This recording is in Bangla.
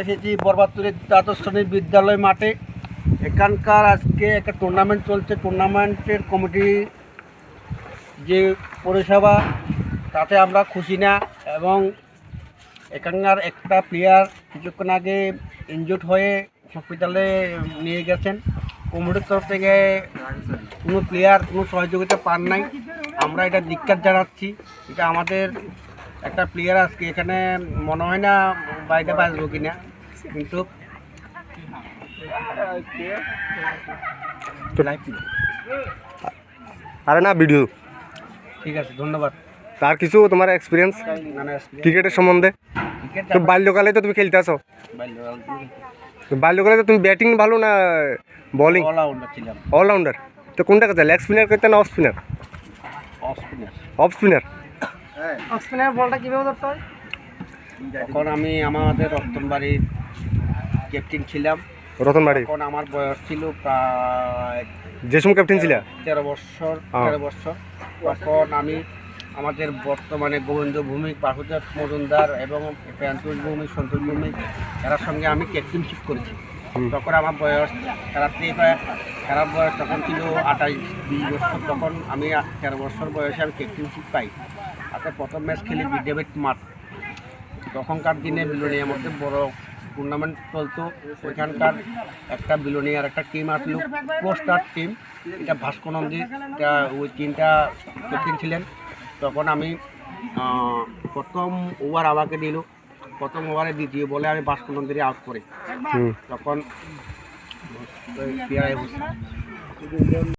এসেছি বরবাদপুরের দ্বাদশ শ্রেণীর বিদ্যালয় মাঠে। এখানকার আজকে একটা টুর্নামেন্ট চলছে। টুর্নামেন্টের কমিটি যে পরিষেবা তাতে আমরা খুশি না, এবং এখানকার একটা প্লেয়ার কিছুক্ষণ আগে ইনজুর্ড হয়ে হসপিটালে নিয়ে গেছেন। কমিটির তরফ থেকে কোনো প্লেয়ার কোনো সহযোগিতা পান নাই। আমরা এটা ধিক্কার জানাচ্ছি। এটা আমাদের একটা প্লেয়ার আজকে এখানে মনে হয় না বাইরে বাঁচবো কিনা, কিন্তু আরে না ভিডিও ঠিক আছে, ধন্যবাদ। তার কিছু তোমার এক্সপিরিয়েন্স ক্রিকেটের সম্বন্ধে? তো বাল্যকালে তো তুমি খেলতে আসো, বাল্যকালে তো তুমি ব্যাটিং ভালো না বোলিং? অলরাউন্ডার ছিলাম। অলরাউন্ডার। তো কোনটা করতে, লেগ স্পিনার করতে না off spinner? Off spinner. Off spinner. Off spinner বলটা কীভাবে ধরতে হয়? তখন আমি আমাদের রতনবাড়ির ক্যাপ্টেন ছিলাম। রতনবাড়ি। তখন আমার বয়স ছিল প্রায় যে সময় ক্যাপ্টেন ছিল 13 বছর। 13 বছর। তখন আমি আমাদের বর্তমানে গোবিন্দ ভৌমিক, বাহুদেব মজুমদার এবং প্রান্তোষ ভৌমিক, সন্তোষ ভৌমিক এরার সঙ্গে আমি ক্যাপ্টেনশিপ করেছি। তখন আমার বয়স খারাপ বয়স তখন ছিল 28-20 বছর। তখন আমি 13 বছর বয়সে আমি ক্যাপ্টেনশিপ পাই। তাতে প্রথম ম্যাচ খেলি বিদ্যাপীঠ মাঠ। তখনকার দিনে বিলোনিয়ার মধ্যে বড় টুর্নামেন্ট চলতো। ওইখানকার একটা বিলোনিয়ার একটা টিম আসলো, পোস্টার টিম। এটা ভাস্কর নন্দী, এটা ওই টিমটা ক্যাপ্টেন ছিলেন। তখন আমি প্রথম ওভার আমাকে দিল। প্রথম ওভারে দ্বিতীয় বলে আমি ভাস্কর নন্দীকে আউট করি। তখন